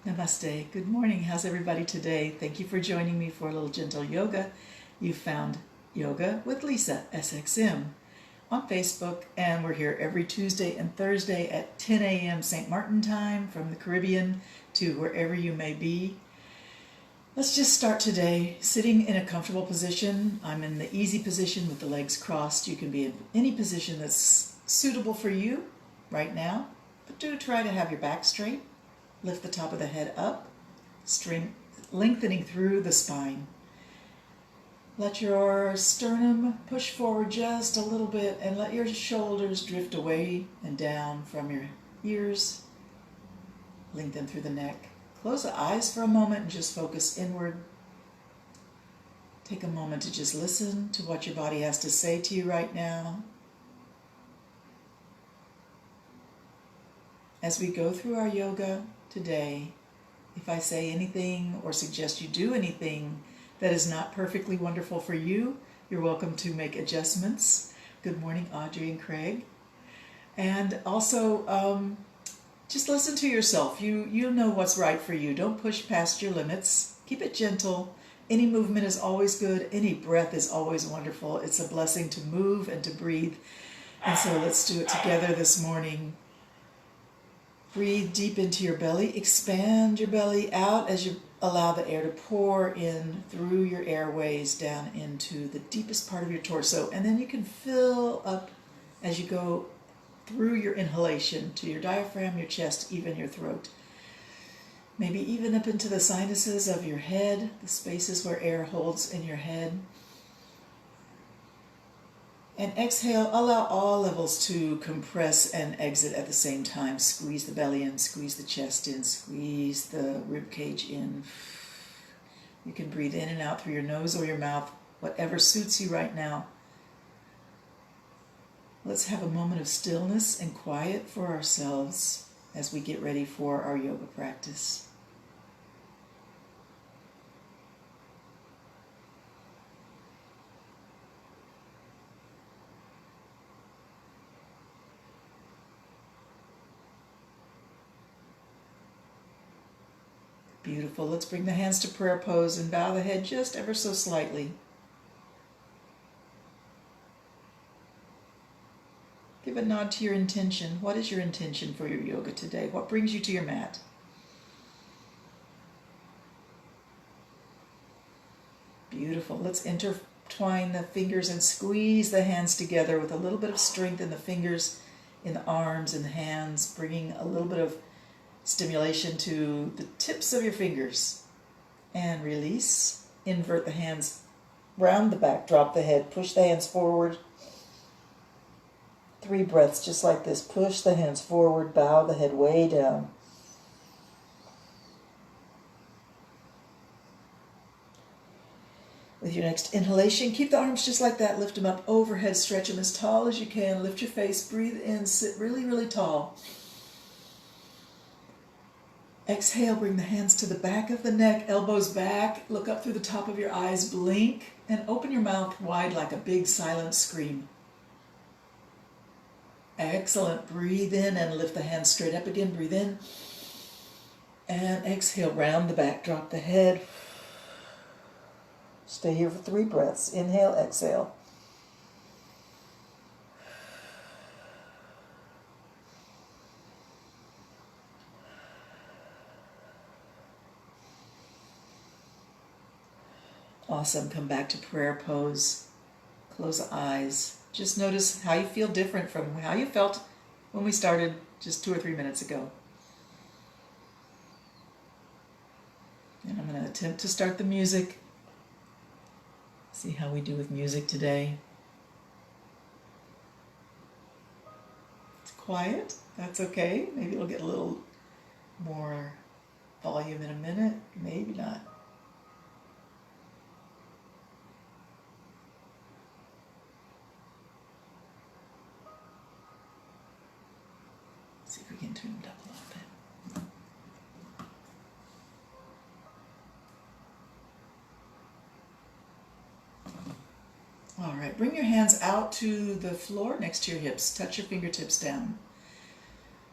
Namaste. Good morning. How's everybody today? Thank you for joining me for a little gentle yoga. You found Yoga with Lisa, SXM, on Facebook, and we're here every Tuesday and Thursday at 10 a.m. St. Martin time from the Caribbean to wherever you may be. Let's just start today sitting in a comfortable position. I'm in the easy position with the legs crossed. You can be in any position that's suitable for you right now, but do try to have your back straight. Lift the top of the head up, lengthening through the spine. Let your sternum push forward just a little bit and let your shoulders drift away and down from your ears. Lengthen through the neck. Close the eyes for a moment and just focus inward. Take a moment to just listen to what your body has to say to you right now. As we go through our yoga today, if I say anything or suggest you do anything that is not perfectly wonderful for you, you're welcome to make adjustments. Good morning, Audrey and Craig. And also, just listen to yourself. You know what's right for you. Don't push past your limits. Keep it gentle. Any movement is always good. Any breath is always wonderful. It's a blessing to move and to breathe. And so let's do it together this morning. Breathe deep into your belly. Expand your belly out as you allow the air to pour in through your airways down into the deepest part of your torso. And then you can fill up as you go through your inhalation to your diaphragm, your chest, even your throat. Maybe even up into the sinuses of your head, the spaces where air holds in your head. And exhale, allow all levels to compress and exit at the same time. Squeeze the belly in, squeeze the chest in, squeeze the rib cage in. You can breathe in and out through your nose or your mouth, whatever suits you right now. Let's have a moment of stillness and quiet for ourselves as we get ready for our yoga practice. Beautiful. Let's bring the hands to prayer pose and bow the head just ever so slightly. Give a nod to your intention. What is your intention for your yoga today? What brings you to your mat? Beautiful. Let's intertwine the fingers and squeeze the hands together with a little bit of strength in the fingers, in the arms and the hands, bringing a little bit of stimulation to the tips of your fingers. And release. Invert the hands round the back, drop the head, push the hands forward. 3 breaths just like this. Push the hands forward, bow the head way down. With your next inhalation, keep the arms just like that. Lift them up overhead, stretch them as tall as you can. Lift your face, breathe in, sit really, really tall. Exhale, bring the hands to the back of the neck, elbows back, look up through the top of your eyes, blink, and open your mouth wide like a big silent scream. Excellent. Breathe in and lift the hands straight up again. Breathe in. And exhale, round the back, drop the head. Stay here for 3 breaths. Inhale, exhale. Awesome. Come back to prayer pose. Close the eyes. Just notice how you feel different from how you felt when we started just 2 or 3 minutes ago. And I'm going to attempt to start the music. See how we do with music today. It's quiet. That's okay. Maybe it'll get a little more volume in a minute. Maybe not. See if we can turn it up a little bit. All right, bring your hands out to the floor next to your hips. Touch your fingertips down.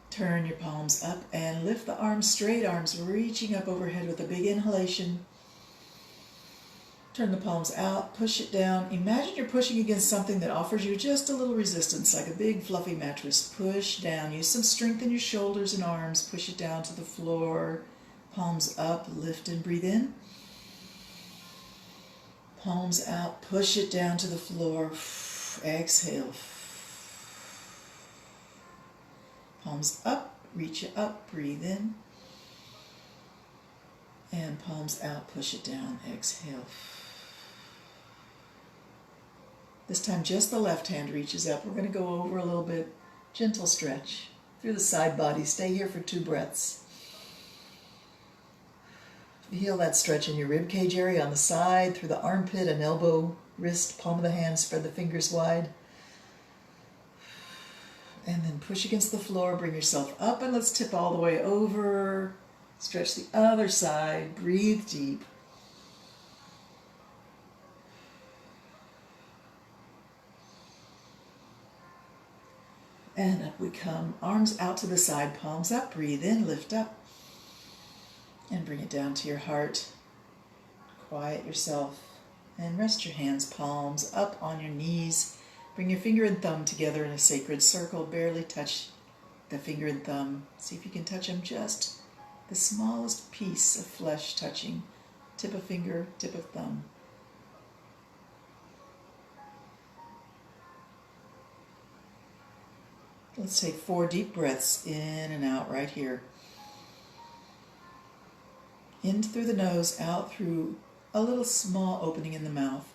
Turn your palms up and lift the arms straight, arms reaching up overhead with a big inhalation. Turn the palms out, push it down. Imagine you're pushing against something that offers you just a little resistance, like a big fluffy mattress. Push down. Use some strength in your shoulders and arms. Push it down to the floor. Palms up, lift and breathe in. Palms out, push it down to the floor. Exhale. Palms up, reach it up, breathe in. And palms out, push it down, exhale. This time just the left hand reaches up. We're going to go over a little bit. Gentle stretch through the side body. Stay here for 2 breaths. Feel that stretch in your rib cage area on the side, through the armpit and elbow, wrist, palm of the hand, spread the fingers wide. And then push against the floor, bring yourself up, and let's tip all the way over. Stretch the other side, breathe deep. And up we come, arms out to the side, palms up, breathe in, lift up. And bring it down to your heart. Quiet yourself and rest your hands, palms up on your knees. Bring your finger and thumb together in a sacred circle. Barely touch the finger and thumb. See if you can touch them, just the smallest piece of flesh touching. Tip of finger, tip of thumb. Let's take 4 deep breaths in and out right here. In through the nose, out through a little small opening in the mouth.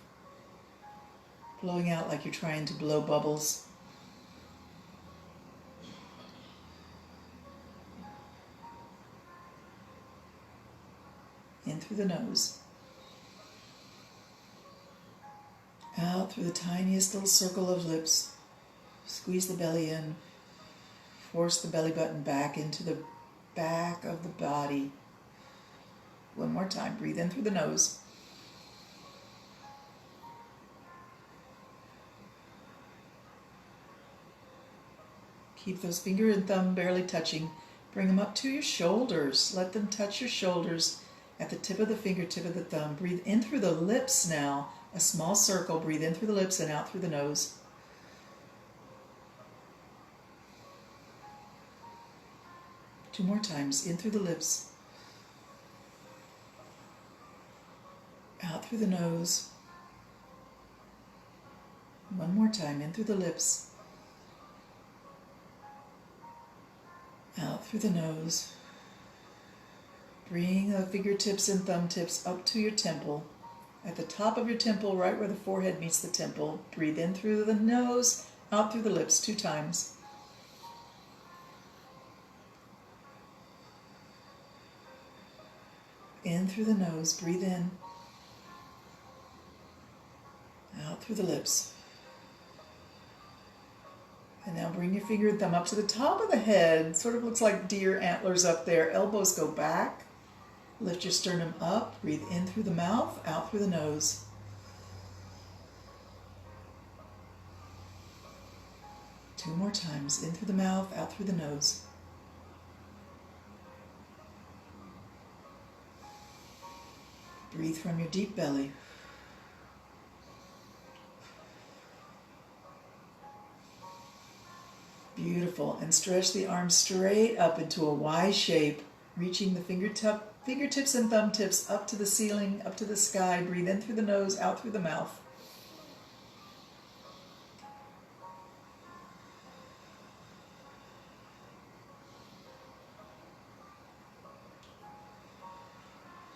Blowing out like you're trying to blow bubbles. In through the nose. Out through the tiniest little circle of lips. Squeeze the belly in. Force the belly button back into the back of the body. One more time. Breathe in through the nose. Keep those finger and thumb barely touching. Bring them up to your shoulders. Let them touch your shoulders at the tip of the finger, tip of the thumb. Breathe in through the lips now. A small circle. Breathe in through the lips and out through the nose. Two more times. In through the lips. Out through the nose. One more time. In through the lips. Out through the nose. Bring the fingertips and thumb tips up to your temple. At the top of your temple, right where the forehead meets the temple. Breathe in through the nose, out through the lips 2 times. In through the nose, breathe in. Out through the lips. And now bring your finger and thumb up to the top of the head. Sort of looks like deer antlers up there. Elbows go back. Lift your sternum up. Breathe in through the mouth, out through the nose. Two more times. In through the mouth, out through the nose. Breathe from your deep belly. Beautiful. And stretch the arms straight up into a Y shape, reaching the fingertips and thumb tips up to the ceiling, up to the sky. Breathe in through the nose, out through the mouth.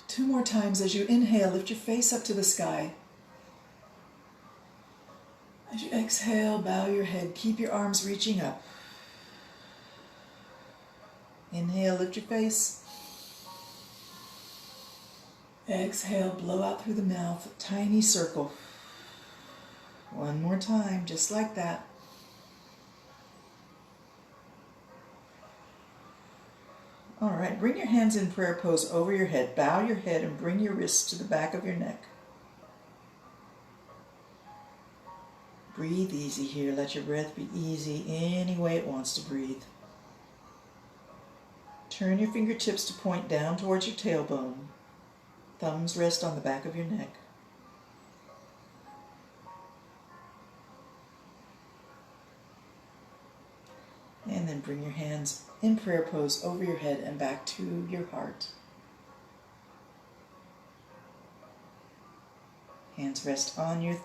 Two more times. As you inhale, lift your face up to the sky. As you exhale, bow your head. Keep your arms reaching up. Inhale, lift your face. Exhale, blow out through the mouth, a tiny circle. One more time, just like that. All right, bring your hands in prayer pose over your head. Bow your head and bring your wrists to the back of your neck. Breathe easy here. Let your breath be easy any way it wants to breathe. Turn your fingertips to point down towards your tailbone. Thumbs rest on the back of your neck. And then bring your hands in prayer pose over your head and back to your heart. Hands rest on your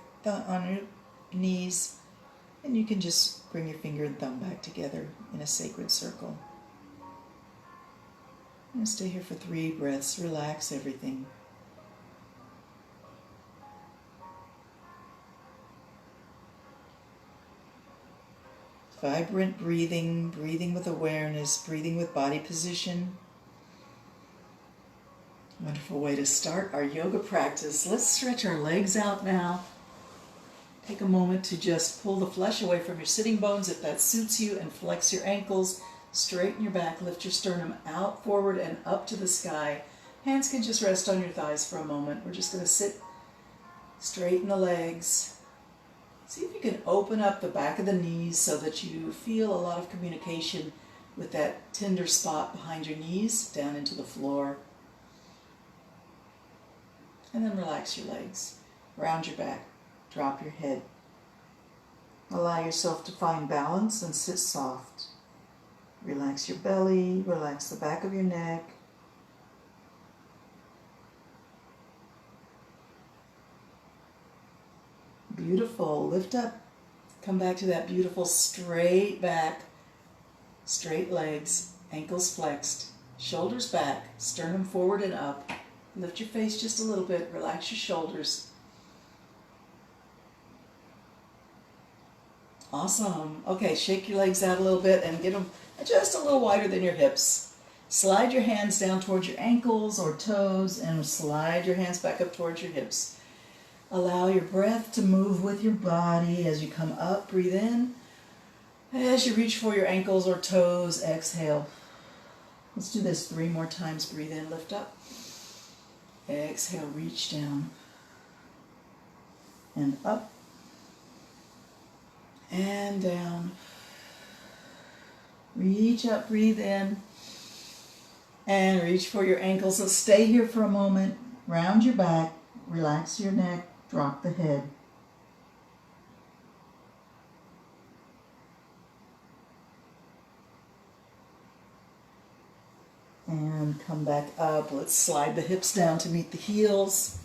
knees, and you can just bring your finger and thumb back together in a sacred circle. And stay here for 3 breaths. Relax everything. Vibrant breathing, breathing with awareness, breathing with body position. Wonderful way to start our yoga practice. Let's stretch our legs out now. Take a moment to just pull the flesh away from your sitting bones if that suits you, and flex your ankles, straighten your back, lift your sternum out, forward, and up to the sky. Hands can just rest on your thighs for a moment. We're just going to sit, straighten the legs. See if you can open up the back of the knees so that you feel a lot of communication with that tender spot behind your knees down into the floor. And then relax your legs. Round your back. Drop your head. Allow yourself to find balance and sit soft. Relax your belly. Relax the back of your neck. Beautiful. Lift up. Come back to that beautiful straight back, straight legs, ankles flexed, shoulders back, sternum forward and up. Lift your face just a little bit. Relax your shoulders. Awesome. Okay, shake your legs out a little bit and get them just a little wider than your hips. Slide your hands down towards your ankles or toes and slide your hands back up towards your hips. Allow your breath to move with your body as you come up. Breathe in. As you reach for your ankles or toes, exhale. Let's do this 3 more times. Breathe in, lift up. Exhale, reach down. And up. And down. Reach up, breathe in. And reach for your ankles. So stay here for a moment. Round your back. Relax your neck. Drop the head. And come back up. Let's slide the hips down to meet the heels.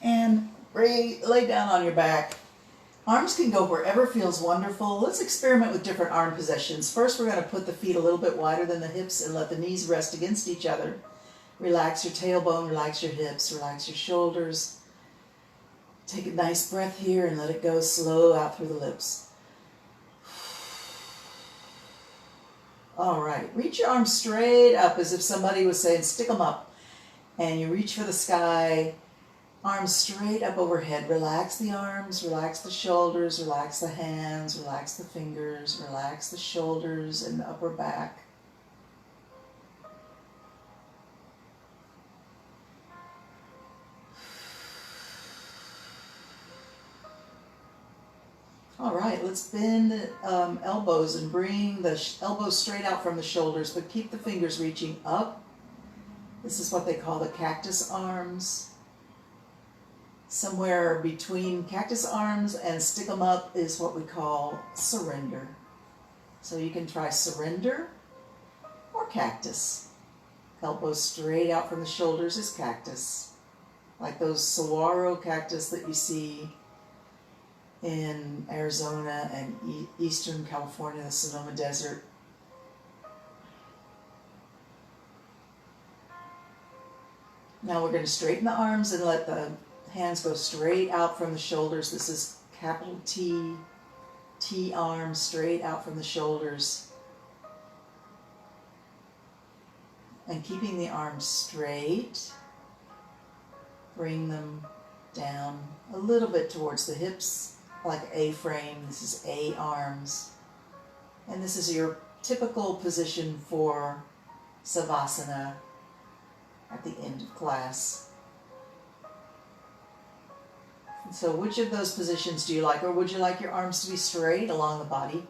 And lay down on your back. Arms can go wherever feels wonderful. Let's experiment with different arm positions. First, we're going to put the feet a little bit wider than the hips and let the knees rest against each other. Relax your tailbone, relax your hips, relax your shoulders. Take a nice breath here and let it go slow out through the lips. All right, reach your arms straight up as if somebody was saying, stick them up. And you reach for the sky. Arms straight up overhead. Relax the arms, relax the shoulders, relax the hands, relax the fingers, relax the shoulders and the upper back. All right, let's bend the elbows and bring the elbows straight out from the shoulders, but keep the fingers reaching up. This is what they call the cactus arms. Somewhere between cactus arms and stick 'em up is what we call surrender. So you can try surrender or cactus. Elbows straight out from the shoulders is cactus. Like those saguaro cactus that you see in Arizona and Eastern California, the Sonoma Desert. Now we're going to straighten the arms and let the hands go straight out from the shoulders. This is capital T, T arms straight out from the shoulders. And keeping the arms straight, bring them down a little bit towards the hips, like A-frame. This is A arms. And this is your typical position for Savasana at the end of class. So which of those positions do you like? Or would you like your arms to be straight along the body,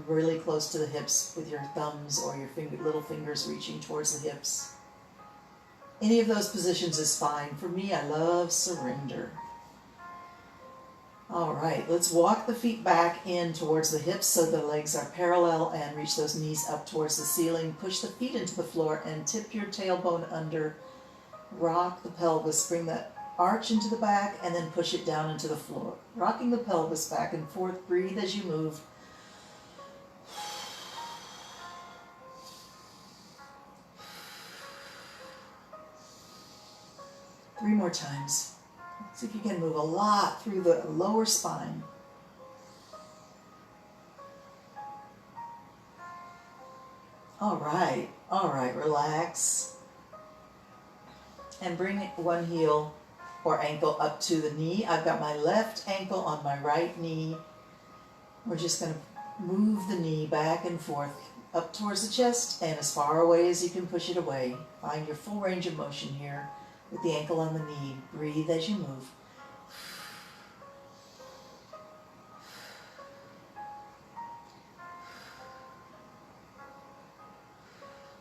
really close to the hips with your thumbs or your little fingers reaching towards the hips? Any of those positions is fine. For me, I love surrender. All right, let's walk the feet back in towards the hips so the legs are parallel and reach those knees up towards the ceiling. Push the feet into the floor and tip your tailbone under. Rock the pelvis, bring that arch into the back and then push it down into the floor. Rocking the pelvis back and forth, breathe as you move. Three more times. See if you can move a lot through the lower spine. All right, relax. And bring one heel or ankle up to the knee. I've got my left ankle on my right knee. We're just going to move the knee back and forth up towards the chest and as far away as you can push it away. Find your full range of motion here with the ankle on the knee. Breathe as you move.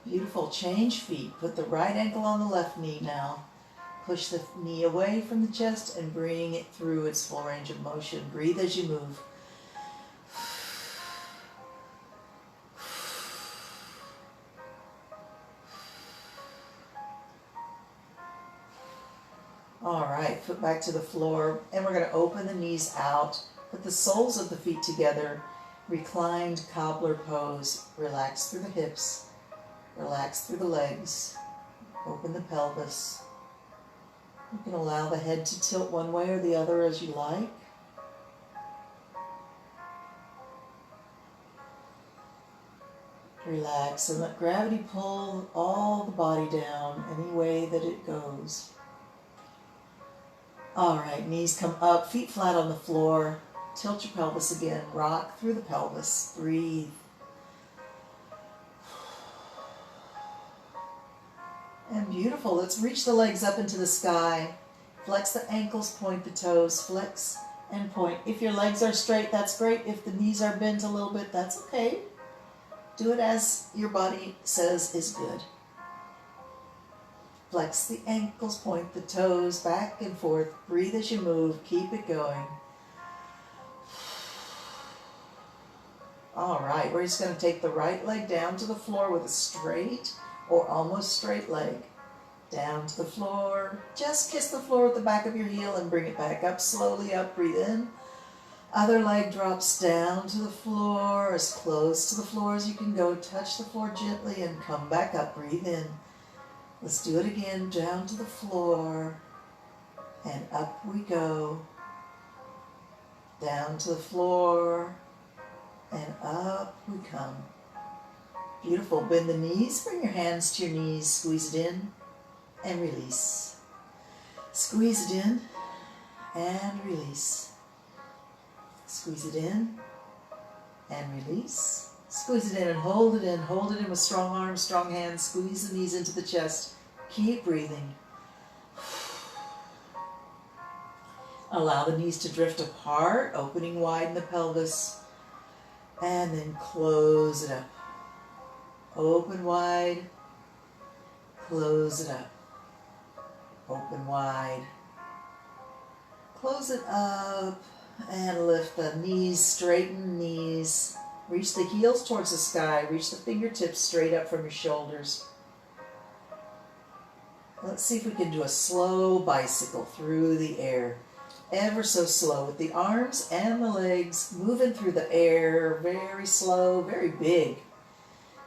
Beautiful. Change feet. Put the right ankle on the left knee now. Push the knee away from the chest and bring it through its full range of motion. Breathe as you move. All right, foot back to the floor, and we're going to open the knees out. Put the soles of the feet together. Reclined cobbler pose. Relax through the hips. Relax through the legs. Open the pelvis. You can allow the head to tilt one way or the other as you like. Relax and let gravity pull all the body down any way that it goes. All right, knees come up, feet flat on the floor. Tilt your pelvis again. Rock through the pelvis. Breathe. And beautiful. Let's reach the legs up into the sky. Flex the ankles, point the toes. Flex and point. If your legs are straight, that's great. If the knees are bent a little bit, that's okay. Do it as your body says is good. Flex the ankles, point the toes back and forth. Breathe as you move. Keep it going. All right, we're just going to take the right leg down to the floor with a straight or almost straight leg. Down to the floor. Just kiss the floor with the back of your heel and bring it back up. Slowly up. Breathe in. Other leg drops down to the floor, as close to the floor as you can go. Touch the floor gently and come back up. Breathe in. Let's do it again. Down to the floor and up we go. Down to the floor and up we come. Beautiful. Bend the knees. Bring your hands to your knees. Squeeze it in and release. Squeeze it in and release. Squeeze it in and release. Squeeze it in and hold it in. Hold it in with strong arms, strong hands. Squeeze the knees into the chest. Keep breathing. Allow the knees to drift apart, opening wide in the pelvis. And then close it up. Open wide. Close it up. Open wide. Close it up. And lift the knees, straighten knees. Reach the heels towards the sky. Reach the fingertips straight up from your shoulders. Let's see if we can do a slow bicycle through the air. Ever so slow with the arms and the legs moving through the air. Very slow, very big.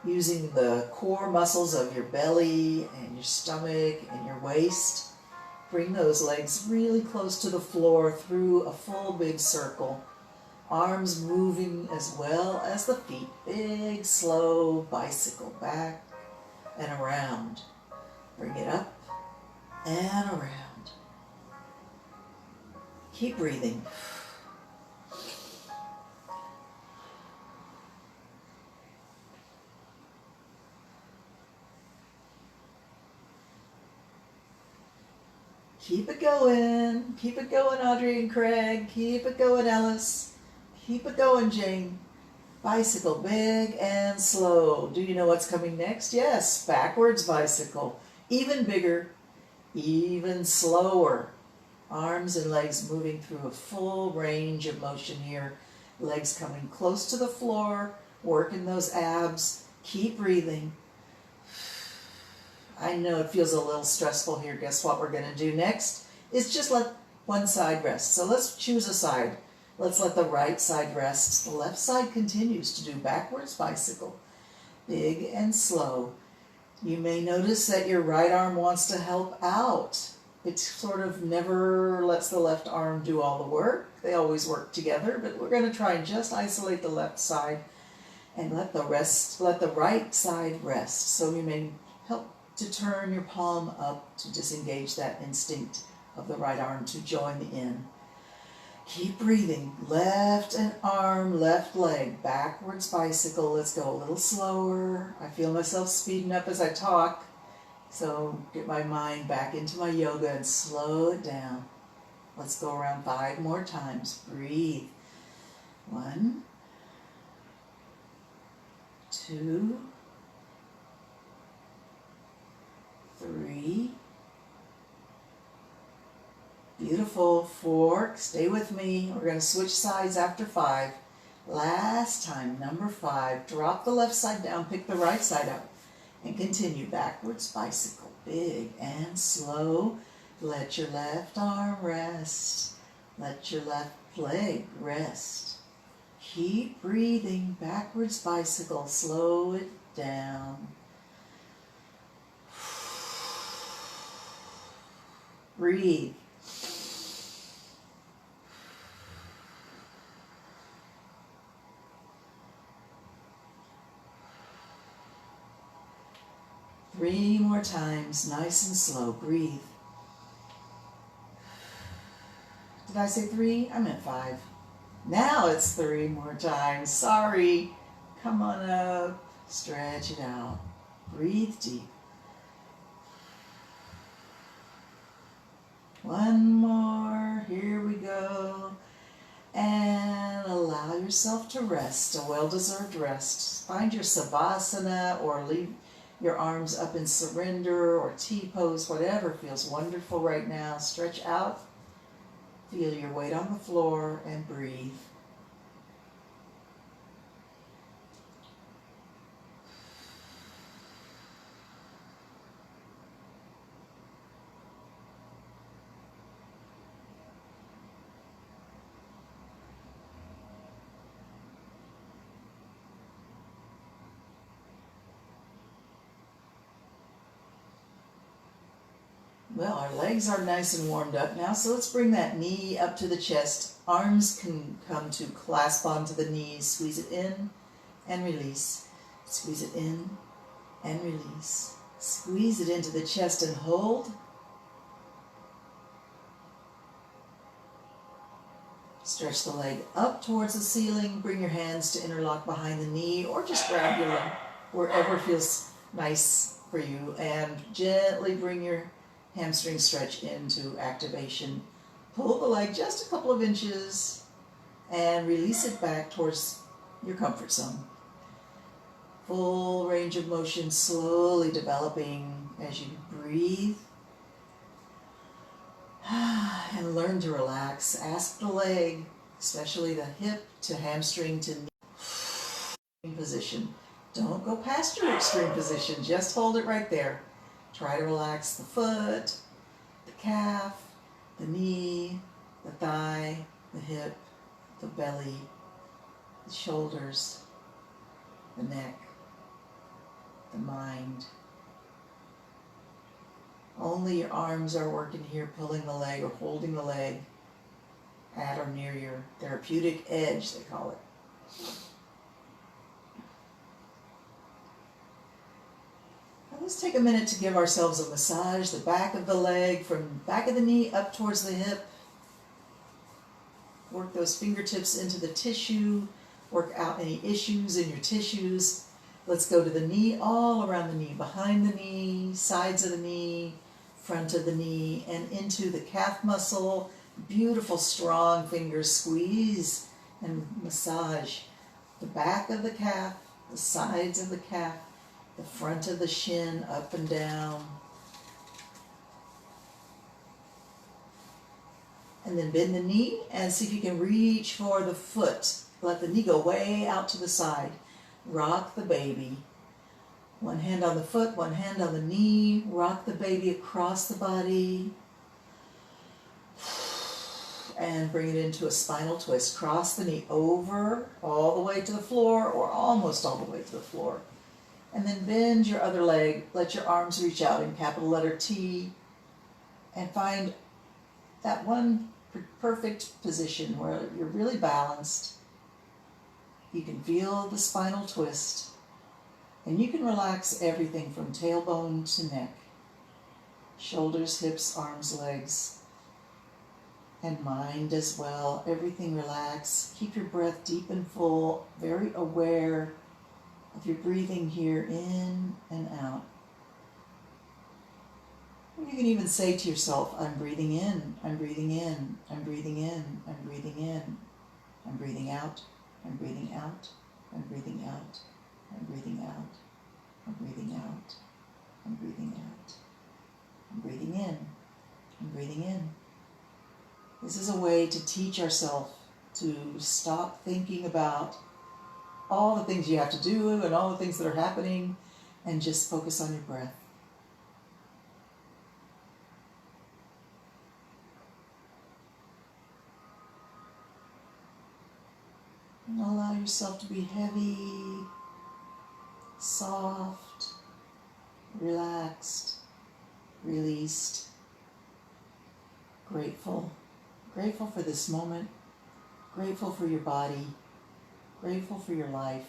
Using the core muscles of your belly and your stomach and your waist. Bring those legs really close to the floor through a full big circle. Arms moving as well as the feet. Big, slow bicycle back and around. Bring it up and around. Keep breathing. Keep it going. Keep it going, Audrey and Craig. Keep it going, Ellis. Keep it going, Jane. Bicycle, big and slow. Do you know what's coming next? Yes, backwards bicycle. Even bigger, even slower. Arms and legs moving through a full range of motion here. Legs coming close to the floor, working those abs. Keep breathing. I know it feels a little stressful here. Guess what we're going to do next is just let one side rest. So let's choose a side. Let's let the right side rest. The left side continues to do backwards bicycle, big and slow. You may notice that your right arm wants to help out. It sort of never lets the left arm do all the work. They always work together, but we're going to try and just isolate the left side and let the right side rest. So you may help to turn your palm up to disengage that instinct of the right arm to join the in. Keep breathing. Left arm, left leg, backwards bicycle. Let's go a little slower. I feel myself speeding up as I talk. So get my mind back into my yoga and slow it down. Let's go around 5 more times. Breathe. 1, 2, 3. Beautiful. 4. Stay with me. We're going to switch sides after 5. Last time, number 5. Drop the left side down, pick the right side up, and continue backwards bicycle. Big and slow. Let your left arm rest. Let your left leg rest. Keep breathing. Backwards bicycle. Slow it down. Breathe. Three more times, nice and slow. Breathe. Did I say 3? I meant 5. Now it's 3 more times. Sorry. Come on up. Stretch it out. Breathe deep. 1 more. Here we go. And allow yourself to rest, a well-deserved rest. Find your Savasana or leave your arms up in surrender or T-pose, whatever feels wonderful right now. Stretch out. Feel your weight on the floor and breathe. Well, our legs are nice and warmed up now, so let's bring that knee up to the chest. Arms can come to clasp onto the knees. Squeeze it in and release. Squeeze it in and release. Squeeze it into the chest and hold. Stretch the leg up towards the ceiling. Bring your hands to interlock behind the knee, or just grab your leg wherever feels nice for you, and gently bring your hamstring stretch into activation. Pull the leg just a couple of inches and release it back towards your comfort zone. Full range of motion slowly developing as you breathe. And learn to relax. Ask the leg, especially the hip to hamstring to knee position. Don't go past your extreme position. Just hold it right there. Try to relax the foot, the calf, the knee, the thigh, the hip, the belly, the shoulders, the neck, the mind. Only your arms are working here, pulling the leg or holding the leg at or near your therapeutic edge, they call it. Let's take a minute to give ourselves a massage, the back of the leg, from back of the knee up towards the hip. Work those fingertips into the tissue. Work out any issues in your tissues. Let's go to the knee, all around the knee, behind the knee, sides of the knee, front of the knee and into the calf muscle. Beautiful, strong fingers. Squeeze and massage the back of the calf, the sides of the calf, the front of the shin, up and down. And then bend the knee and see if you can reach for the foot. Let the knee go way out to the side. Rock the baby. One hand on the foot, one hand on the knee. Rock the baby across the body. And bring it into a spinal twist. Cross the knee over all the way to the floor or almost all the way to the floor. And then bend your other leg. Let your arms reach out in capital letter T. And find that one perfect position where you're really balanced. You can feel the spinal twist. And you can relax everything from tailbone to neck. Shoulders, hips, arms, legs. And mind as well. Everything relax. Keep your breath deep and full. Very aware of your breathing here in and out. You can even say to yourself, I'm breathing in, I'm breathing in, I'm breathing in, I'm breathing in, I'm breathing out, I'm breathing out, I'm breathing out, I'm breathing out, I'm breathing out, I'm breathing out, I'm breathing in, I'm breathing in. This is a way to teach ourselves to stop thinking about all the things you have to do and all the things that are happening and just focus on your breath. And allow yourself to be heavy, soft, relaxed, released, grateful. Grateful for this moment, grateful for your body, grateful for your life.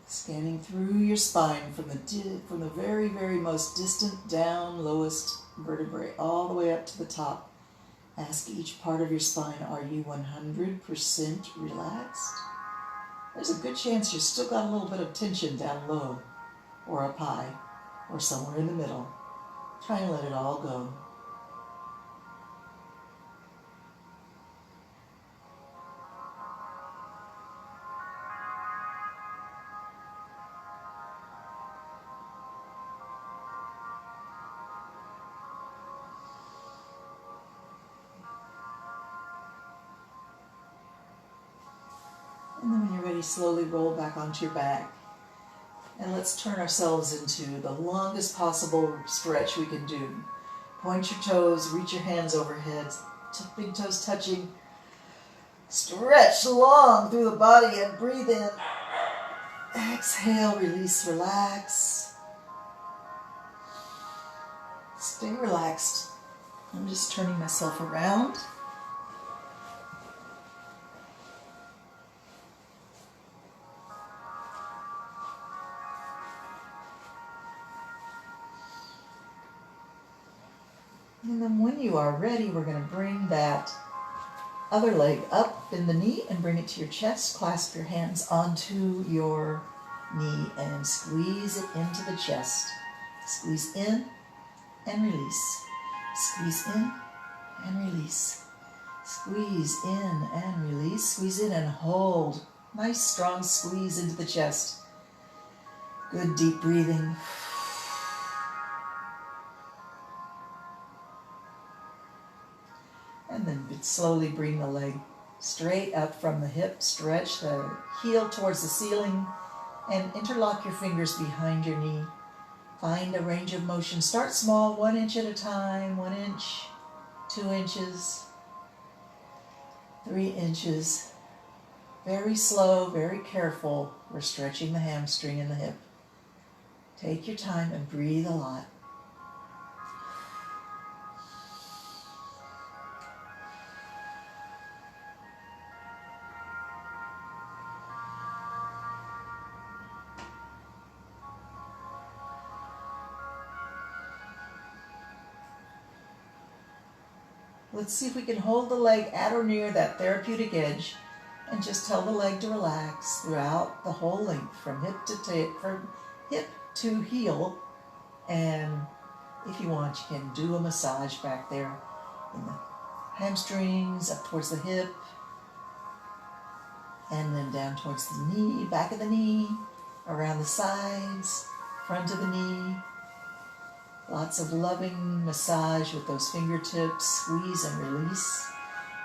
Scanning through your spine from the very, very most distant down, lowest vertebrae, all the way up to the top. Ask each part of your spine, are you 100% relaxed? There's a good chance you've still got a little bit of tension down low, or up high, or somewhere in the middle. Try and let it all go. And then when you're ready, slowly roll back onto your back. And let's turn ourselves into the longest possible stretch we can do. Point your toes, reach your hands overhead, big toes touching. Stretch long through the body and breathe in. Exhale, release, relax. Stay relaxed. I'm just turning myself around. And then when you are ready, we're going to bring that other leg up in the knee and bring it to your chest. Clasp your hands onto your knee and squeeze it into the chest. Squeeze in and release. Squeeze in and release. Squeeze in and release. Squeeze in and hold. Nice strong squeeze into the chest. Good deep breathing. And then slowly bring the leg straight up from the hip. Stretch the heel towards the ceiling and interlock your fingers behind your knee. Find a range of motion. Start small, 1 inch at a time. 1 inch, 2 inches, 3 inches. Very slow, very careful. We're stretching the hamstring and the hip. Take your time and breathe a lot. Let's see if we can hold the leg at or near that therapeutic edge and just tell the leg to relax throughout the whole length from hip to heel. And if you want, you can do a massage back there in the hamstrings, up towards the hip, and then down towards the knee, back of the knee, around the sides, front of the knee. Lots of loving massage with those fingertips, squeeze and release.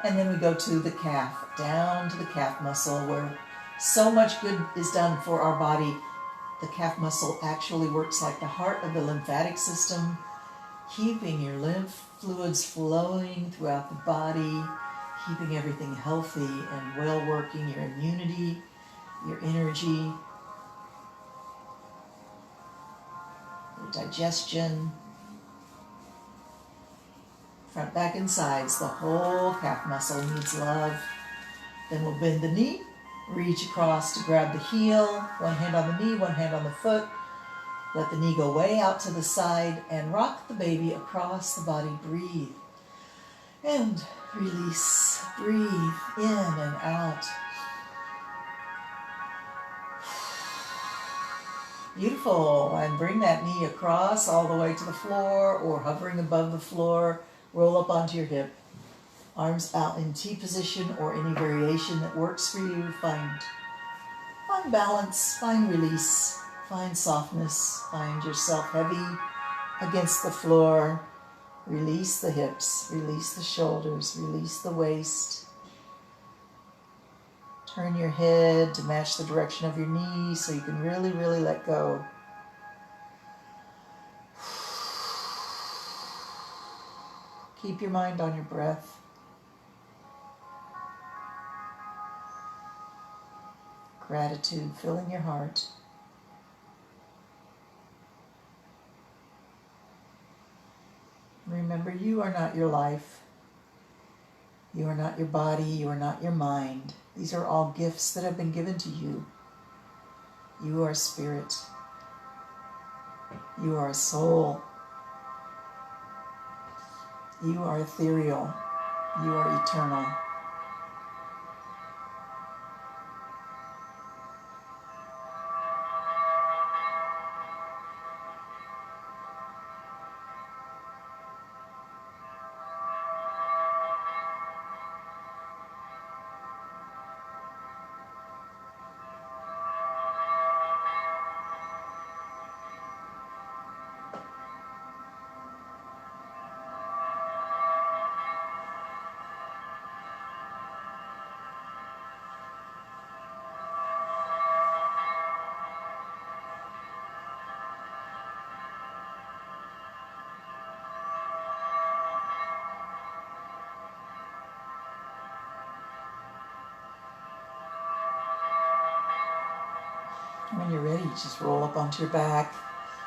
And then we go to the calf, down to the calf muscle where so much good is done for our body. The calf muscle actually works like the heart of the lymphatic system, keeping your lymph fluids flowing throughout the body, keeping everything healthy and well working, your immunity, your energy, your digestion, front, back, and sides. The whole calf muscle needs love. Then we'll bend the knee, reach across to grab the heel, one hand on the knee, one hand on the foot. Let the knee go way out to the side and rock the baby across the body. Breathe and release. Breathe in and out. Beautiful. And bring that knee across all the way to the floor or hovering above the floor. Roll up onto your hip. Arms out in T position or any variation that works for you. Find balance, find release, find softness, find yourself heavy against the floor. Release the hips, release the shoulders, release the waist. Turn your head to match the direction of your knee so you can really, really let go. Keep your mind on your breath. Gratitude filling your heart. Remember, you are not your life. You are not your body. You are not your mind. These are all gifts that have been given to you. You are a spirit. You are a soul. You are ethereal. You are eternal. When you're ready, just roll up onto your back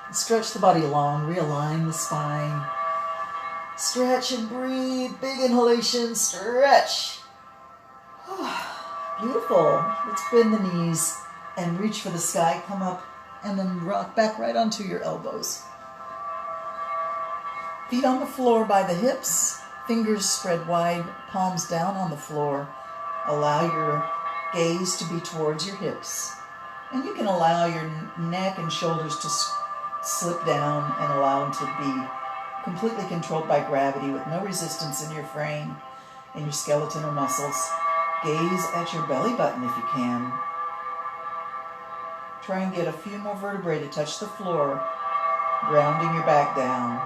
and stretch the body long, realign the spine. Stretch and breathe, big inhalation, stretch. Beautiful. Let's bend the knees and reach for the sky. Come up and then rock back right onto your elbows. Feet on the floor by the hips, fingers spread wide, palms down on the floor. Allow your gaze to be towards your hips. And you can allow your neck and shoulders to slip down and allow them to be completely controlled by gravity with no resistance in your frame and your skeleton or muscles. Gaze at your belly button if you can. Try and get a few more vertebrae to touch the floor, grounding your back down.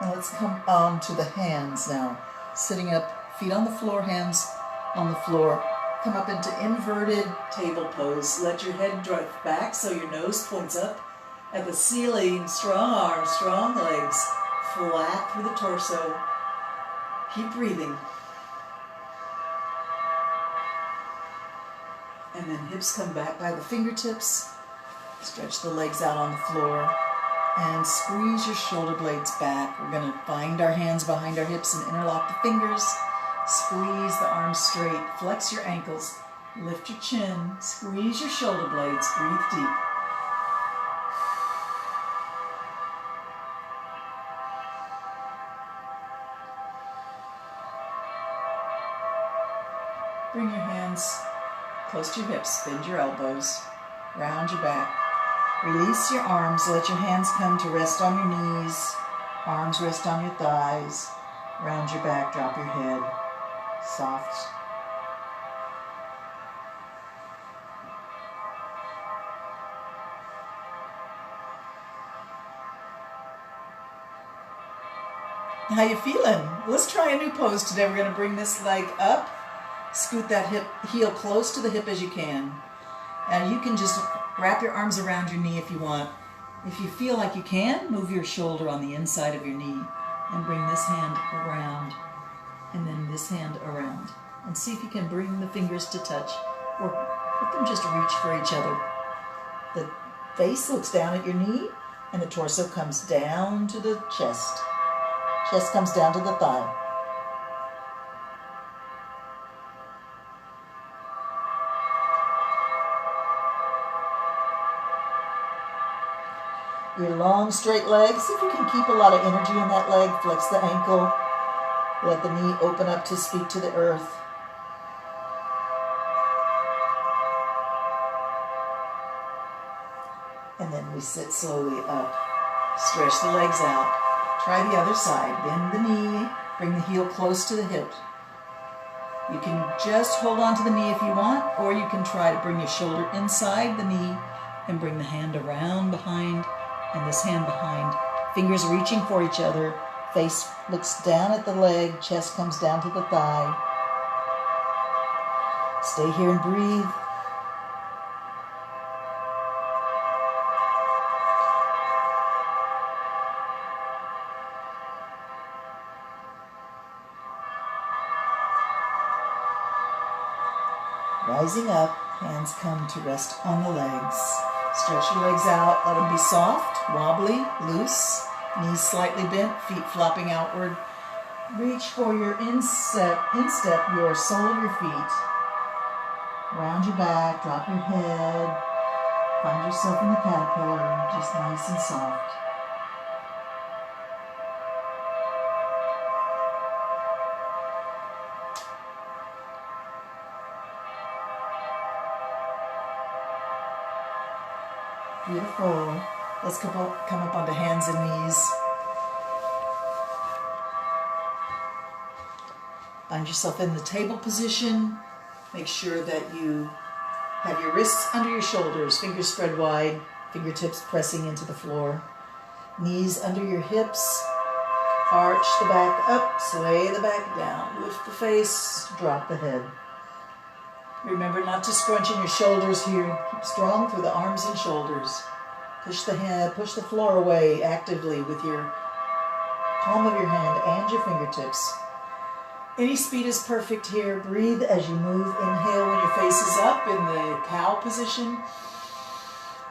Now let's come on to the hands now. Sitting up, feet on the floor, hands on the floor. Come up into inverted table pose. Let your head drift back so your nose points up at the ceiling. Strong arms, strong legs, flat through the torso. Keep breathing. And then hips come back by the fingertips. Stretch the legs out on the floor. And squeeze your shoulder blades back. We're going to find our hands behind our hips and interlock the fingers. Squeeze the arms straight. Flex your ankles. Lift your chin. Squeeze your shoulder blades. Breathe deep. Bring your hands close to your hips. Bend your elbows. Round your back. Release your arms. Let your hands come to rest on your knees. Arms rest on your thighs. Round your back. Drop your head. Soft. How you feeling? Let's try a new pose today. We're going to bring this leg up. Scoot that heel close to the hip as you can. And you can just wrap your arms around your knee if you want. If you feel like you can, move your shoulder on the inside of your knee and bring this hand around and then this hand around. And see if you can bring the fingers to touch or let them just reach for each other. The face looks down at your knee and the torso comes down to the chest. Chest comes down to the thigh. Your long, straight legs. See if you can keep a lot of energy in that leg. Flex the ankle. Let the knee open up to speak to the earth. And then we sit slowly up. Stretch the legs out. Try the other side. Bend the knee. Bring the heel close to the hip. You can just hold on to the knee if you want, or you can try to bring your shoulder inside the knee and bring the hand around behind and this hand behind. Fingers reaching for each other. Face looks down at the leg. Chest comes down to the thigh. Stay here and breathe. Rising up, hands come to rest on the legs. Stretch your legs out, let them be soft, wobbly, loose, knees slightly bent, feet flopping outward. Reach for your instep, your sole of your feet. Round your back, drop your head. Find yourself in the caterpillar, just nice and soft. Beautiful. Let's come up onto hands and knees. Find yourself in the table position. Make sure that you have your wrists under your shoulders, fingers spread wide, fingertips pressing into the floor. Knees under your hips. Arch the back up, sway the back down. Lift the face, drop the head. Remember not to scrunch in your shoulders here. Keep strong through the arms and shoulders. Push the head, push the floor away actively with your palm of your hand and your fingertips. Any speed is perfect here. Breathe as you move. Inhale when your face is up in the cow position.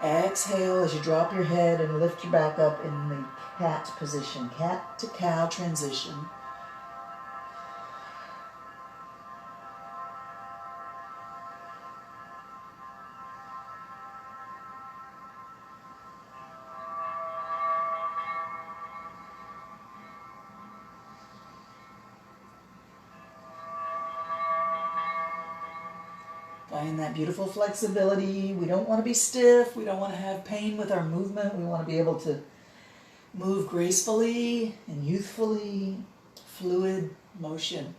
Exhale as you drop your head and lift your back up in the cat position. Cat to cow transition. Find that beautiful flexibility. We don't want to be stiff. We don't want to have pain with our movement. We want to be able to move gracefully and youthfully. Fluid motion.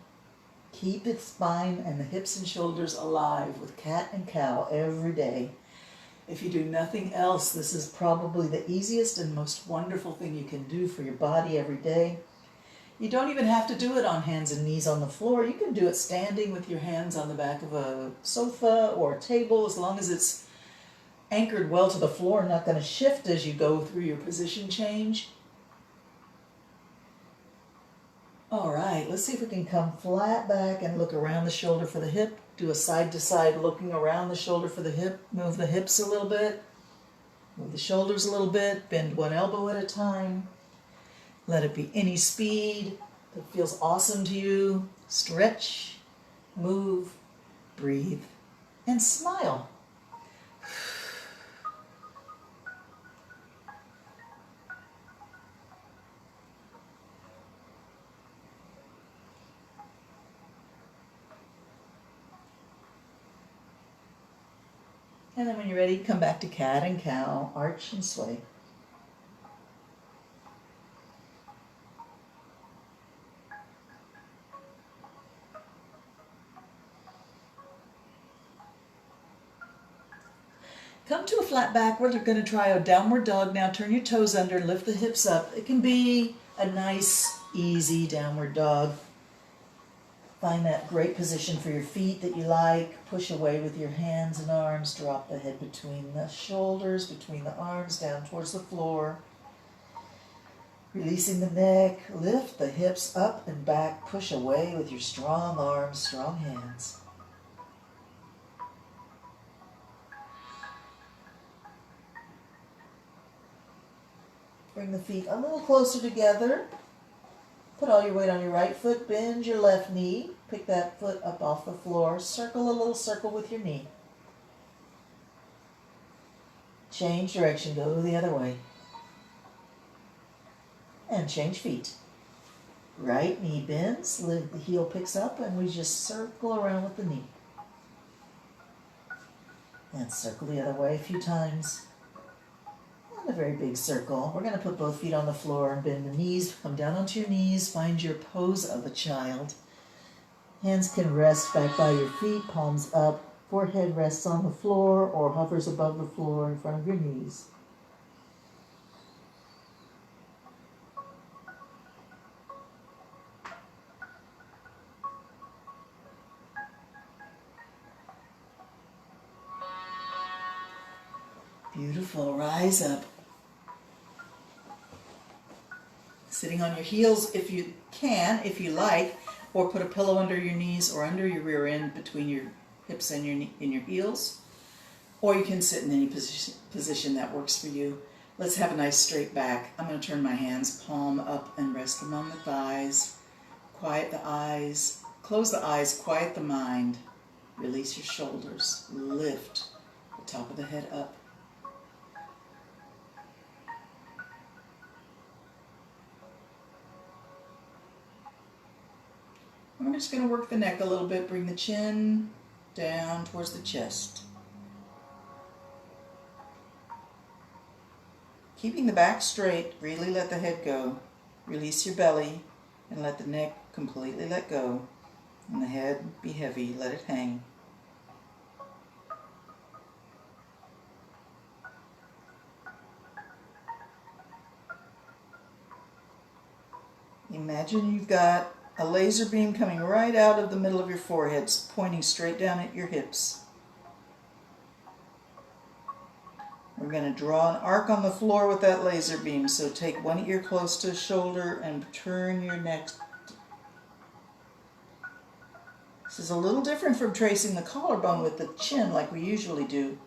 Keep the spine and the hips and shoulders alive with cat and cow every day. If you do nothing else, this is probably the easiest and most wonderful thing you can do for your body every day. You don't even have to do it on hands and knees on the floor. You can do it standing with your hands on the back of a sofa or a table, as long as it's anchored well to the floor, not going to shift as you go through your position change. All right, let's see if we can come flat back and look around the shoulder for the hip. Do a side to side looking around the shoulder for the hip. Move the hips a little bit. Move the shoulders a little bit. Bend one elbow at a time. Let it be any speed that feels awesome to you. Stretch, move, breathe, and smile. And then when you're ready, come back to cat and cow, arch and sway. Come to a flat back. We're going to try a downward dog now. Turn your toes under, lift the hips up. It can be a nice, easy downward dog. Find that great position for your feet that you like. Push away with your hands and arms. Drop the head between the shoulders, between the arms, down towards the floor. Releasing the neck. Lift the hips up and back. Push away with your strong arms, strong hands. Bring the feet a little closer together. Put all your weight on your right foot. Bend your left knee. Pick that foot up off the floor. Circle a little circle with your knee. Change direction. Go the other way. And change feet. Right knee bends. The heel picks up and we just circle around with the knee. And circle the other way a few times. A very big circle. We're going to put both feet on the floor and bend the knees. Come down onto your knees. Find your pose of a child. Hands can rest back by your feet, palms up. Forehead rests on the floor or hovers above the floor in front of your knees. Beautiful. Rise up. Sitting on your heels if you can, if you like, or put a pillow under your knees or under your rear end between your hips and your heels. Or you can sit in any position that works for you. Let's have a nice straight back. I'm going to turn my hands palm up and rest them on the thighs. Quiet the eyes. Close the eyes. Quiet the mind. Release your shoulders. Lift the top of the head up. I'm just going to work the neck a little bit. Bring the chin down towards the chest. Keeping the back straight, really let the head go. Release your belly and let the neck completely let go. And the head be heavy. Let it hang. Imagine you've got a laser beam coming right out of the middle of your forehead, pointing straight down at your hips. We're going to draw an arc on the floor with that laser beam. So take one ear close to the shoulder and turn your neck. This is a little different from tracing the collarbone with the chin like we usually do.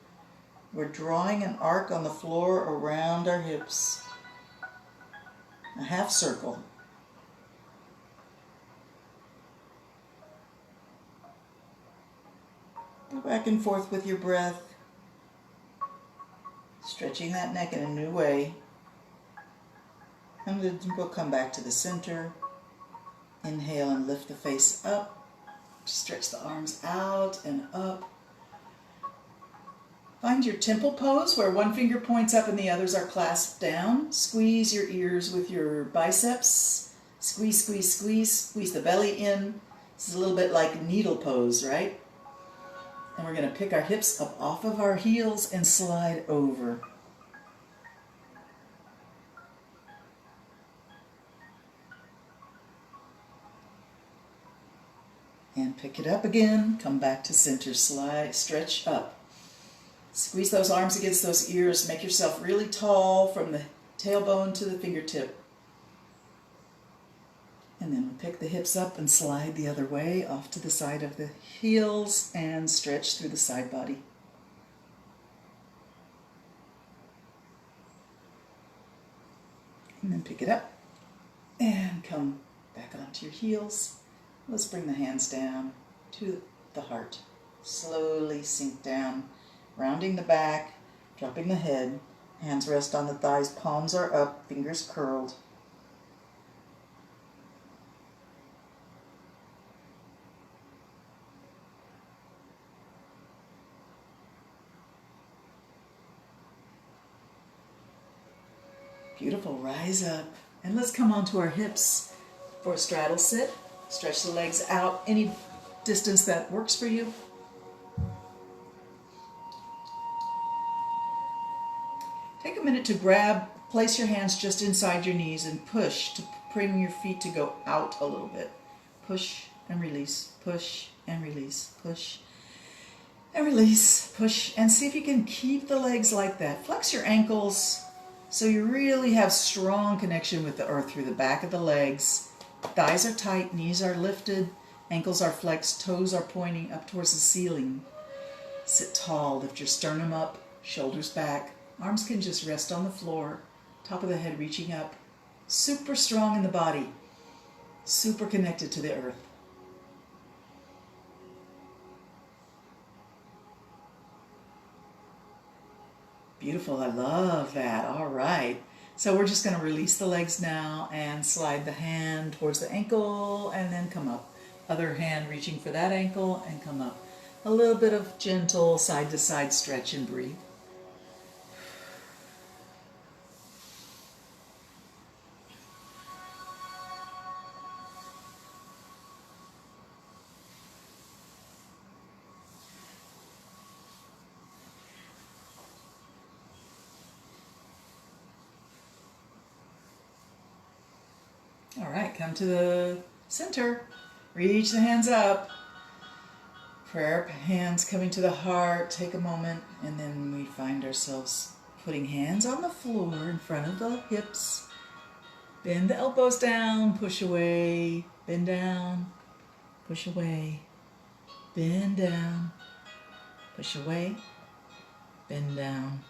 We're drawing an arc on the floor around our hips. A half circle. Go back and forth with your breath, stretching that neck in a new way. And then we'll come back to the center. Inhale and lift the face up. Stretch the arms out and up. Find your temple pose where one finger points up and the others are clasped down. Squeeze your ears with your biceps. Squeeze, squeeze, squeeze. Squeeze the belly in. This is a little bit like needle pose, right? And we're going to pick our hips up off of our heels and slide over. And pick it up again. Come back to center. Slide, stretch up. Squeeze those arms against those ears. Make yourself really tall from the tailbone to the fingertip. And then we pick the hips up and slide the other way off to the side of the heels and stretch through the side body. And then pick it up and come back onto your heels Let's bring the hands down to the heart. Slowly sink down, rounding the back, dropping the head. Hands rest on the thighs, palms are up, fingers curled. Beautiful, rise up. And let's come onto our hips for a straddle sit. Stretch the legs out any distance that works for you. Take a minute to place your hands just inside your knees and push to bring your feet to go out a little bit. Push and release, push and release, push and release, push, and see if you can keep the legs like that. Flex your ankles so you really have strong connection with the earth through the back of the legs. Thighs are tight, knees are lifted, ankles are flexed, toes are pointing up towards the ceiling. Sit tall, lift your sternum up, shoulders back. Arms can just rest on the floor, top of the head reaching up. Super strong in the body, super connected to the earth. Beautiful, I love that. All right. So we're just going to release the legs now and slide the hand towards the ankle and then come up. Other hand reaching for that ankle and come up. A little bit of gentle side to side stretch and breathe. All right, come to the center. Reach the hands up. Prayer hands coming to the heart. Take a moment, and then we find ourselves putting hands on the floor in front of the hips. Bend the elbows down, push away, bend down, push away, bend down, push away, bend down.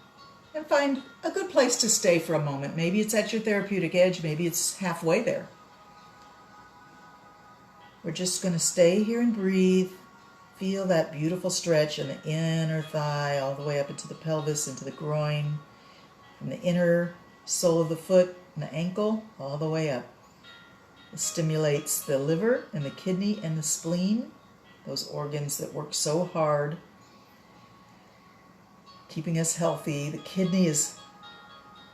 And find a good place to stay for a moment. Maybe it's at your therapeutic edge, maybe it's halfway there. We're just going to stay here and breathe. Feel that beautiful stretch in the inner thigh, all the way up into the pelvis, into the groin, from the inner sole of the foot and the ankle, all the way up. It stimulates the liver and the kidney and the spleen, those organs that work so hard, keeping us healthy. The kidney is,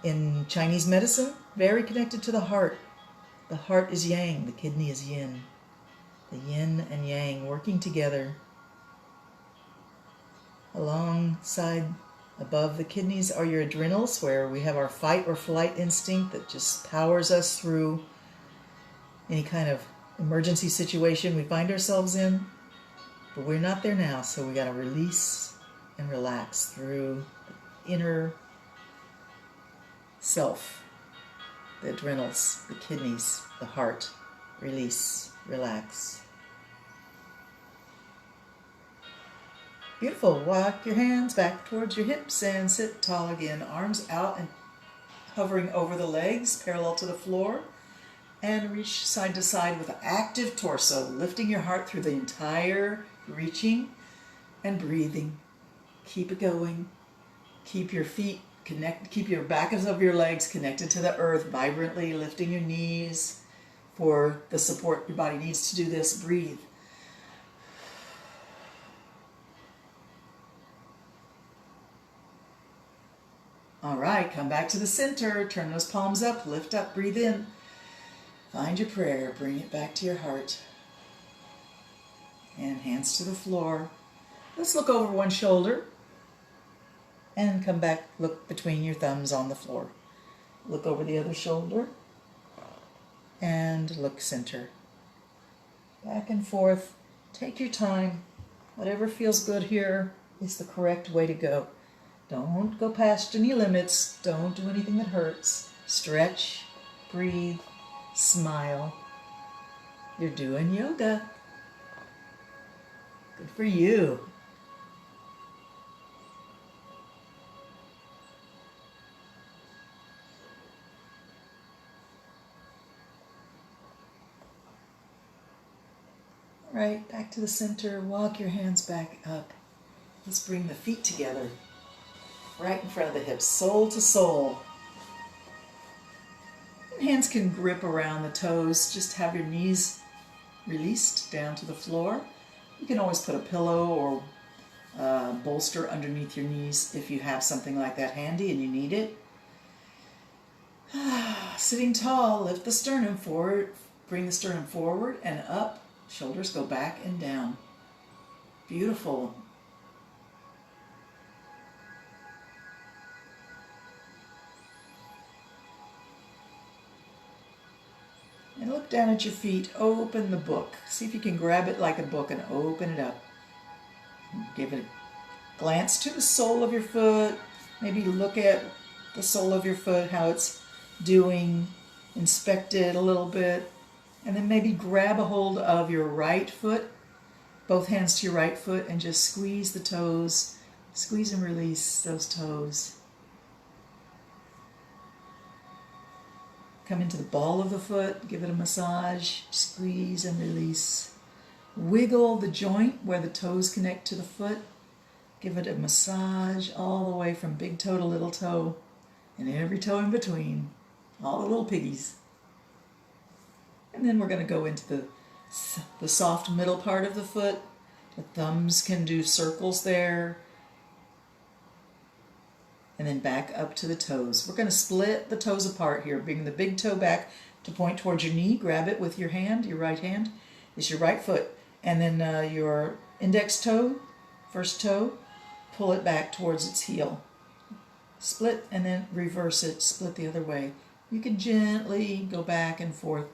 in Chinese medicine, very connected to the heart. The heart is yang, the kidney is yin. The yin and yang working together. Alongside, above the kidneys are your adrenals, where we have our fight or flight instinct that just powers us through any kind of emergency situation we find ourselves in. But we're not there now, so we got to release and relax through the inner self, the adrenals, the kidneys, the heart. Release, relax. Beautiful. Walk your hands back towards your hips and sit tall again. Arms out and hovering over the legs, parallel to the floor. And reach side to side with an active torso, lifting your heart through the entire reaching and breathing. Keep it going. Keep your feet connected, keep your backs of your legs connected to the earth, vibrantly lifting your knees for the support your body needs to do this. Breathe. All right, come back to the center. Turn those palms up, lift up, breathe in. Find your prayer, bring it back to your heart. And hands to the floor. Let's look over one shoulder and come back, look between your thumbs on the floor. Look over the other shoulder and look center. Back and forth. Take your time. Whatever feels good here is the correct way to go. Don't go past any limits. Don't do anything that hurts. Stretch, breathe, smile. You're doing yoga. Good for you. Right, back to the center. Walk your hands back up. Let's bring the feet together. Right in front of the hips, sole to sole. And hands can grip around the toes. Just have your knees released down to the floor. You can always put a pillow or bolster underneath your knees if you have something like that handy and you need it. Sitting tall, lift the sternum forward, bring the sternum forward and up. Shoulders go back and down. Beautiful. And look down at your feet. Open the book. See if you can grab it like a book and open it up. Give it a glance to the sole of your foot. Maybe look at the sole of your foot, how it's doing. Inspect it a little bit. And then maybe grab a hold of your right foot, both hands to your right foot, and just squeeze the toes. Squeeze and release those toes. Come into the ball of the foot, give it a massage, squeeze and release. Wiggle the joint where the toes connect to the foot. Give it a massage all the way from big toe to little toe, and every toe in between, all the little piggies. And then we're going to go into the soft middle part of the foot. The thumbs can do circles there. And then back up to the toes. We're going to split the toes apart here. Bring the big toe back to point towards your knee. Grab it with your hand. Your right hand is your right foot. And then your index toe, first toe, pull it back towards its heel. Split and then reverse it. Split the other way. You can gently go back and forth.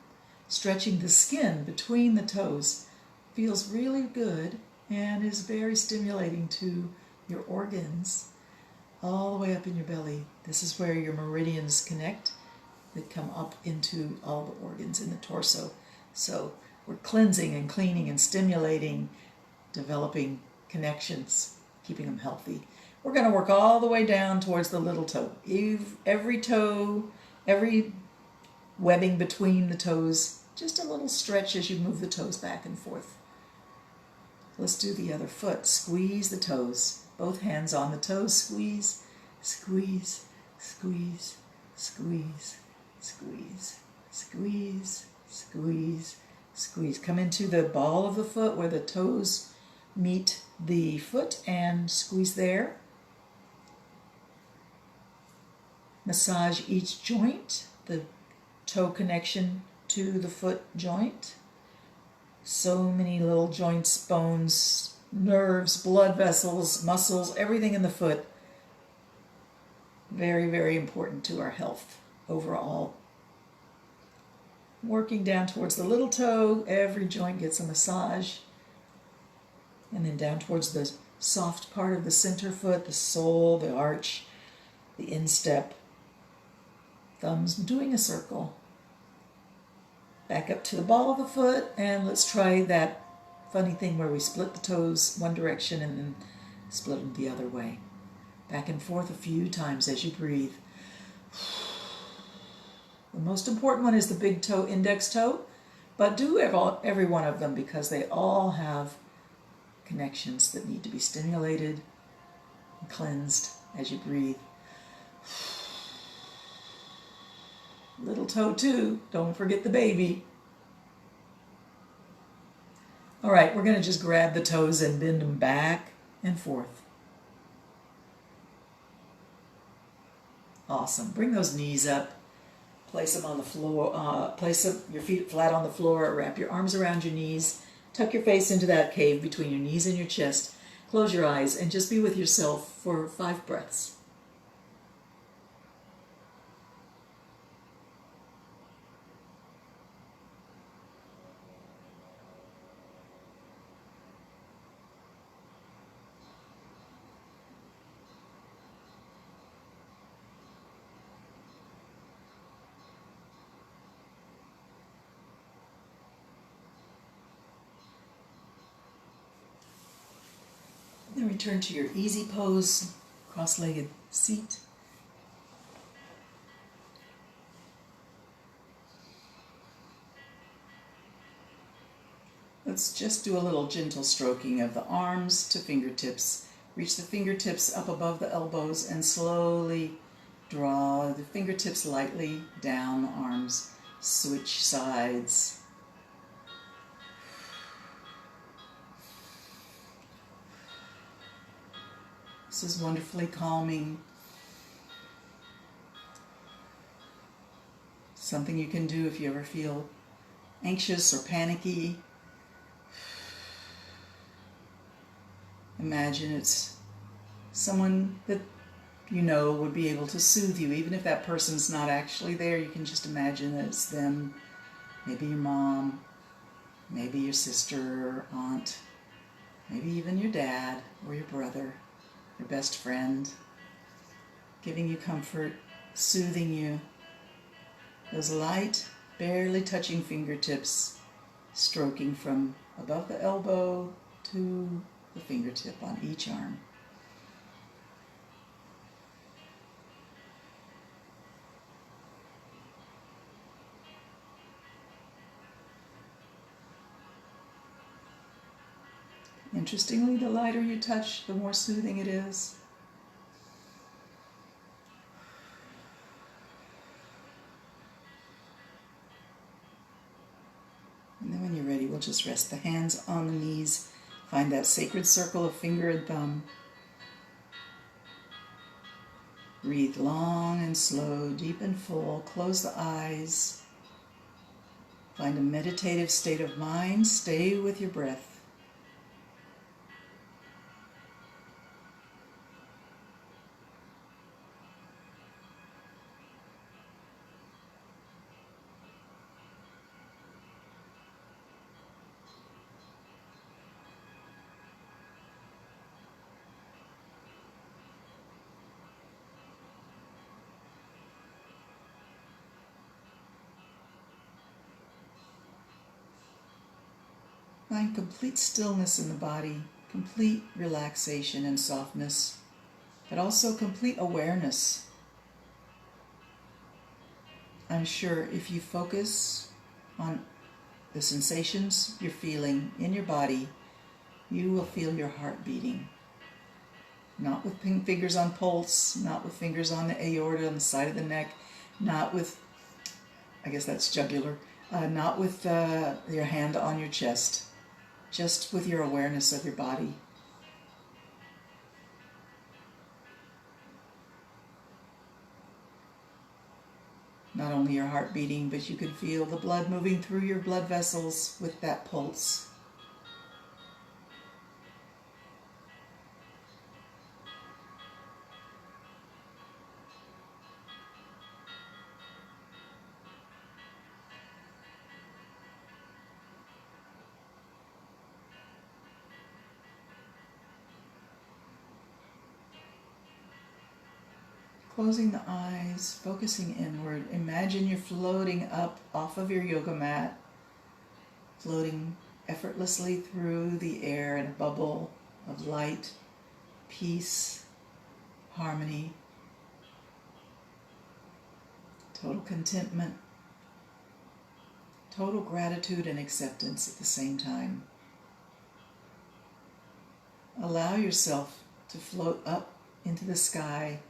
Stretching the skin between the toes feels really good and is very stimulating to your organs all the way up in your belly. This is where your meridians connect that come up into all the organs in the torso. So we're cleansing and cleaning and stimulating, developing connections, keeping them healthy. We're going to work all the way down towards the little toe. Every toe, every webbing between the toes, just a little stretch as you move the toes back and forth. Let's do the other foot. Squeeze the toes. Both hands on the toes. Squeeze, squeeze, squeeze, squeeze, squeeze, squeeze, squeeze, squeeze. Come into the ball of the foot where the toes meet the foot and squeeze there. Massage each joint, the toe connection to the foot joint. So many little joints, bones, nerves, blood vessels, muscles, everything in the foot. Very, very important to our health overall. Working down towards the little toe, every joint gets a massage. And then down towards the soft part of the center foot, the sole, the arch, the instep. Thumbs doing a circle. Back up to the ball of the foot, and let's try that funny thing where we split the toes one direction and then split them the other way. Back and forth a few times as you breathe. The most important one is the big toe, index toe, but do every one of them because they all have connections that need to be stimulated and cleansed as you breathe. Little toe too, don't forget the baby. All right, we're going to just grab the toes and bend them back and forth. Awesome. Bring those knees up. Place them on the floor. Place your feet flat on the floor. Wrap your arms around your knees. Tuck your face into that cave between your knees and your chest. Close your eyes and just be with yourself for 5 breaths. Then return to your easy pose, cross-legged seat. let's just do a little gentle stroking of the arms to fingertips. Reach the fingertips up above the elbows and slowly draw the fingertips lightly down the arms. Switch sides. This is wonderfully calming. Something you can do if you ever feel anxious or panicky. Imagine it's someone that you know would be able to soothe you. Even if that person's not actually there, you can just imagine that it's them. Maybe your mom, maybe your sister or aunt, maybe even your dad or your brother, your best friend, giving you comfort, soothing you. Those light, barely touching fingertips, stroking from above the elbow to the fingertip on each arm. Interestingly, the lighter you touch, the more soothing it is. And then when you're ready, we'll just rest the hands on the knees. Find that sacred circle of finger and thumb. Breathe long and slow, deep and full. Close the eyes. Find a meditative state of mind. Stay with your breath. Find complete stillness in the body, complete relaxation and softness, but also complete awareness. I'm sure if you focus on the sensations you're feeling in your body, you will feel your heart beating. Not with fingers on pulse, not with fingers on the aorta on the side of the neck, not with, I guess that's jugular, not with your hand on your chest. Just with your awareness of your body. Not only your heart beating, but you can feel the blood moving through your blood vessels with that pulse. Closing the eyes, focusing inward. Imagine you're floating up off of your yoga mat, floating effortlessly through the air in a bubble of light, peace, harmony, total contentment, total gratitude and acceptance at the same time. Allow yourself to float up into the sky,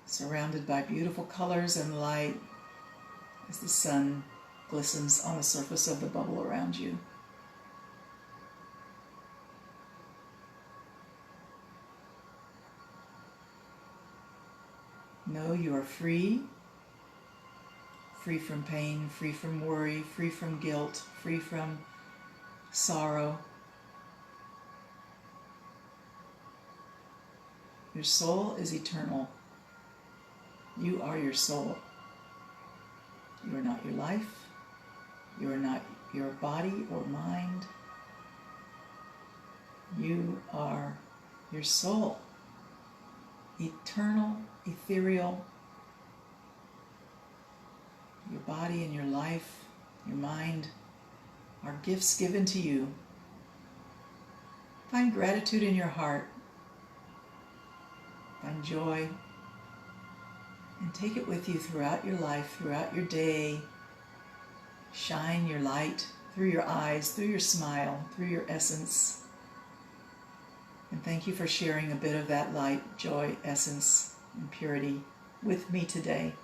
surrounded by beautiful colors and light as the sun glistens on the surface of the bubble around you. Know you are free, free from pain, free from worry, free from guilt, free from sorrow. Your soul is eternal. You are your soul. You are not your life. You are not your body or mind. You are your soul. Eternal, ethereal. Your body and your life, your mind are gifts given to you. Find gratitude in your heart. Find joy. And take it with you throughout your life, throughout your day. Shine your light through your eyes, through your smile, through your essence. And thank you for sharing a bit of that light, joy, essence, and purity with me today.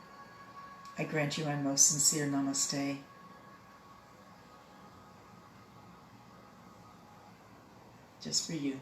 I grant you my most sincere namaste. Just for you.